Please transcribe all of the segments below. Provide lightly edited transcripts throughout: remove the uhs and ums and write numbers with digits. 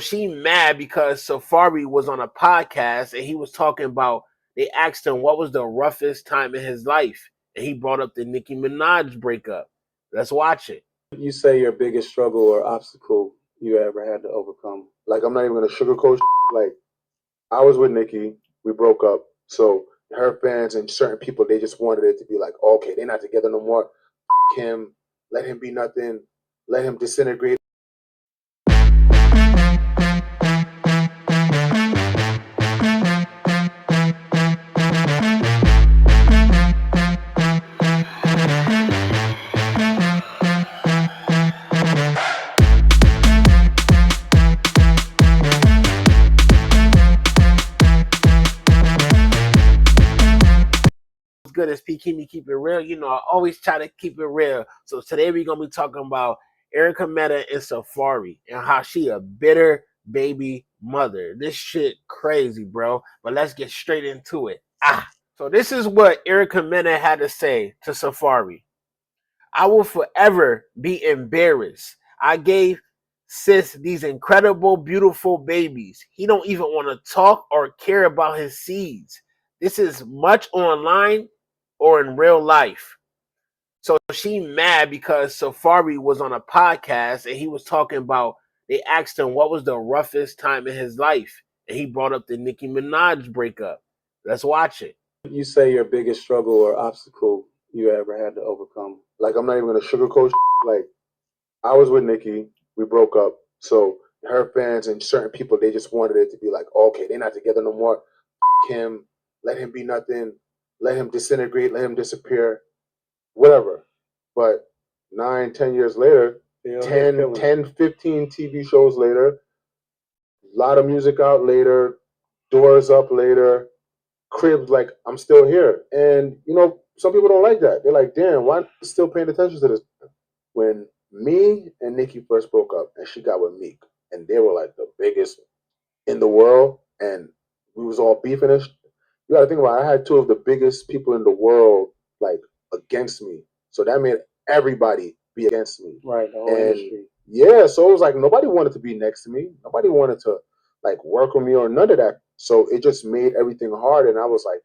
She mad because Safaree was on a podcast and he was talking about, they asked him what was the roughest time in his life, and he brought up the Nicki Minaj breakup. Let's watch it. You say your biggest struggle or obstacle you ever had to overcome? Like, I'm not even gonna sugarcoat. Like, I was with Nicki, we broke up, so her fans and certain people, they just wanted it to be like, okay, they're not together no more. Him, let him be nothing, let him disintegrate. Good as P keep me keep it real. You know, I always try to keep it real. So today we're gonna be talking about Erica Mena and Safaree and how she a bitter baby mother. This shit crazy, bro. But let's get straight into it. So this is what Erica Mena had to say to Safaree. I will forever be embarrassed. I gave sis these incredible, beautiful babies. He don't even want to talk or care about his seeds. This is much online or in real life. So she mad because Safaree was on a podcast and he was talking about, they asked him what was the roughest time in his life, and he brought up the Nicki Minaj breakup. Let's watch it. You say your biggest struggle or obstacle you ever had to overcome? Like, I'm not even gonna sugarcoat. Like, I was with Nicki, we broke up, so her fans and certain people, they just wanted it to be like, okay, they're not together no more. Him, let him be nothing, let him disintegrate, let him disappear, whatever. But 9, 10 years later, 15 TV shows later, a lot of music out later, doors up later, cribs, like, I'm still here. And, some people don't like that. They're like, damn, why not still paying attention to this? When me and Nicki first broke up and she got with Meek, and they were like the biggest in the world, and we was all beefing it. You got to think about it, I had two of the biggest people in the world like against me, so that made everybody be against me. Right, the whole And industry. yeah, so it was like nobody wanted to be next to me. Nobody wanted to like work with me or none of that. So it just made everything hard, and I was like,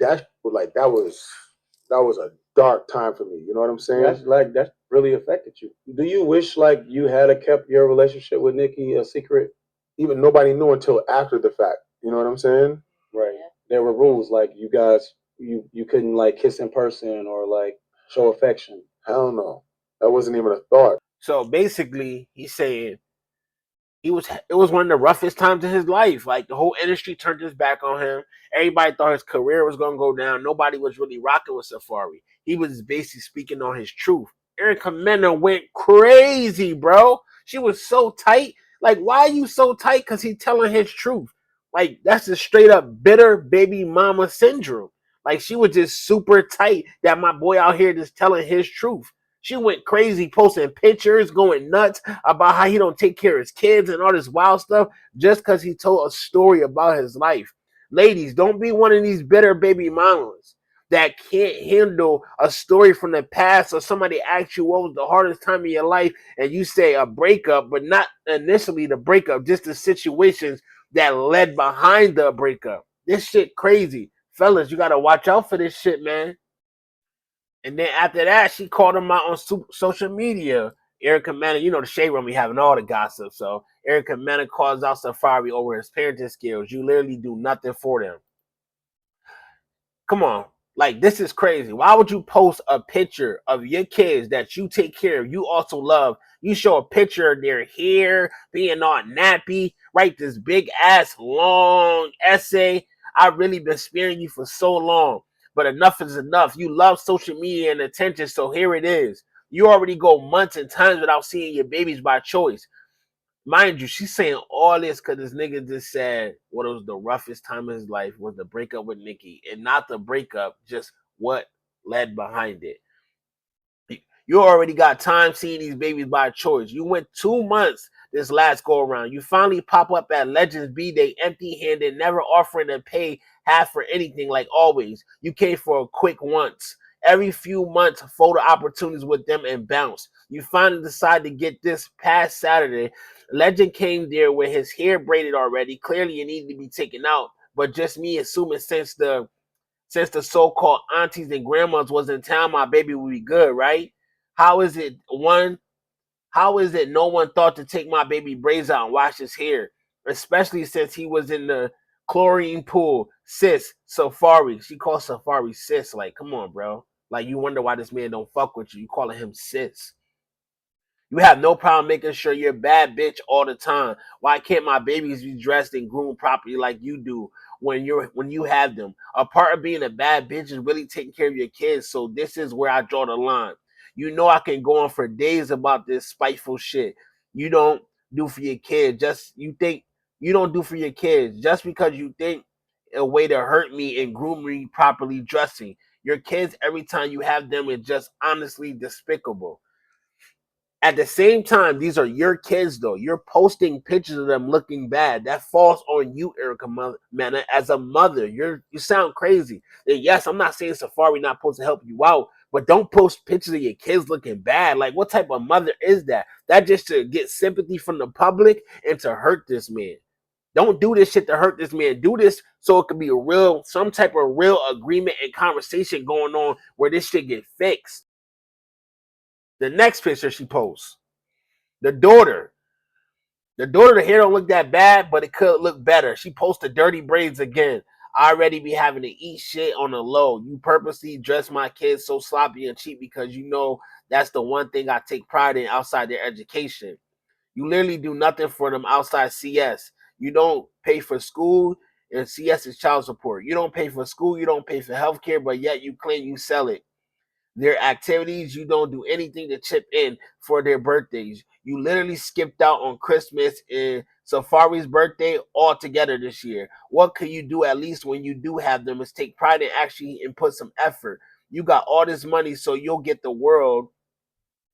that was a dark time for me. You know what I'm saying? That really affected you. Do you wish like you had a kept your relationship with Nikki a secret? Even nobody knew until after the fact. You know what I'm saying? Right. There were rules like you guys you couldn't like kiss in person or like show affection. Hell no. That wasn't even a thought. So basically, he's saying it was one of the roughest times in his life. Like, the whole industry turned his back on him. Everybody thought his career was gonna go down. Nobody was really rocking with Safaree. He was basically speaking on his truth. Erica Mena went crazy, bro. She was so tight. Like, why are you so tight? Because he's telling his truth. Like, that's the straight up bitter baby mama syndrome. Like, she was just super tight that my boy out here just telling his truth. She went crazy, posting pictures, going nuts about how he don't take care of his kids and all this wild stuff just because he told a story about his life. Ladies, don't be one of these bitter baby mamas that can't handle a story from the past, or somebody asks you what was the hardest time in your life and you say a breakup, but not initially the breakup, just the situations that led behind the breakup. This shit crazy. Fellas, you got to watch out for this shit, man. And then after that, she called him out on social media. Erica Mena, you know the shade room, we having all the gossip. So Erica Mena calls out Safaree over his parenting skills. You literally do nothing for them. Come on. Like, this is crazy. Why would you post a picture of your kids that you take care of, you also love? You show a picture of their hair being all nappy, write this big ass long essay. I've really been sparing you for so long, but enough is enough. You love social media and attention, so here it is. You already go months and times without seeing your babies by choice. Mind you, she's saying all this because this nigga just said what was the roughest time of his life was the breakup with Nicki, and not the breakup, just what led behind it. You already got time seeing these babies by choice. You went 2 months this last go around. You finally pop up at Legends B-Day empty-handed, never offering to pay half for anything like always. You came for a quick once. Every few months, photo opportunities with them and bounce. You finally decide to get this past Saturday Legend came there with his hair braided already. Clearly, it needed to be taken out. But just me assuming since the so-called aunties and grandmas was in town, my baby would be good, right? How is it one? How is it no one thought to take my baby braids out and wash his hair, especially since he was in the chlorine pool? Sis, Safaree. She calls Safaree sis. Like, come on, bro. Like, you wonder why this man don't fuck with you. You calling him sis. You have no problem making sure you're a bad bitch all the time. Why can't my babies be dressed and groomed properly like you do when you have them? A part of being a bad bitch is really taking care of your kids. So this is where I draw the line. You know I can go on for days about this spiteful shit. You don't do for your kids. Just you think you don't do for your kids just because you think a way to hurt me and groom me properly dressing. Your kids every time you have them is just honestly despicable. At the same time, these are your kids, though. You're posting pictures of them looking bad. That falls on you, Erica Mena, as a mother. You sound crazy. And yes, I'm not saying Safaree not supposed to help you out, but don't post pictures of your kids looking bad. Like, what type of mother is that? That just to get sympathy from the public and to hurt this man. Don't do this shit to hurt this man. Do this so it could be some type of real agreement and conversation going on where this shit get fixed. The next picture she posts. The daughter. The hair don't look that bad, but it could look better. She posted dirty braids again. I already be having to eat shit on the low. You purposely dress my kids so sloppy and cheap because you know that's the one thing I take pride in outside their education. You literally do nothing for them outside CS. You don't pay for school, and CS is child support. You don't pay for school, you don't pay for healthcare, but yet you claim you sell it. Their activities, you don't do anything to chip in for their birthdays. You literally skipped out on Christmas and Safaree's birthday altogether this year. What can you do at least when you do have them is take pride in actually and put some effort. You got all this money so you'll get the world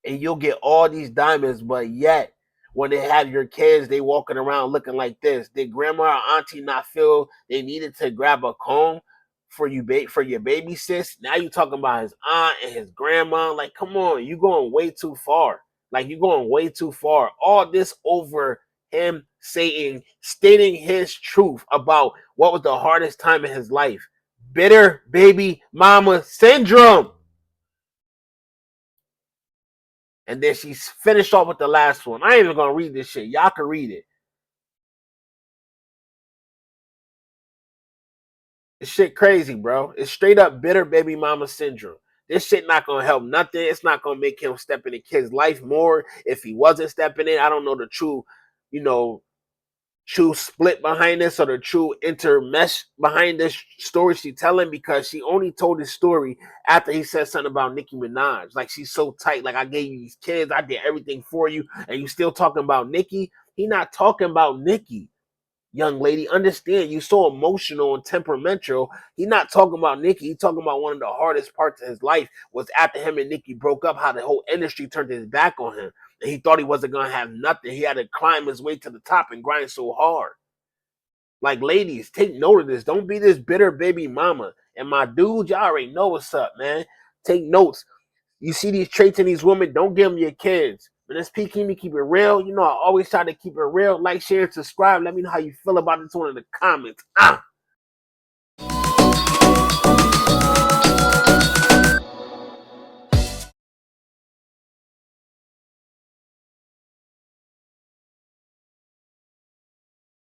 and you'll get all these diamonds, but yet when they have your kids, they walking around looking like this. Did grandma or auntie not feel they needed to grab a comb for for your baby sis? Now you talking about his aunt and his grandma. Like, come on, you going way too far. Like, you going way too far. All this over him stating his truth about what was the hardest time in his life. Bitter baby mama syndrome. And then she's finished off with the last one. I ain't even gonna read this shit. Y'all can read it. This shit crazy, bro. It's straight up bitter baby mama syndrome. This shit not gonna help nothing. It's not gonna make him step in the kid's life more. If he wasn't stepping in, I don't know the you know, true split behind this or the true intermesh behind this story she telling because she only told this story after he said something about Nicki Minaj. Like, she's so tight. Like, I gave you these kids, I did everything for you, and you still talking about Nicki? He not talking about Nicki. Young lady, understand you so emotional and temperamental. He not talking about Nicki. He talking about one of the hardest parts of his life was after him and Nicki broke up, how the whole industry turned his back on him. And he thought he wasn't gonna have nothing. He had to climb his way to the top and grind so hard. Like, ladies, take note of this. Don't be this bitter baby mama. And my dude, y'all already know what's up, man. Take notes. You see these traits in these women, don't give them your kids. But let's keep it real. You know, I always try to keep it real. Like, share, and subscribe. Let me know how you feel about this one in the comments.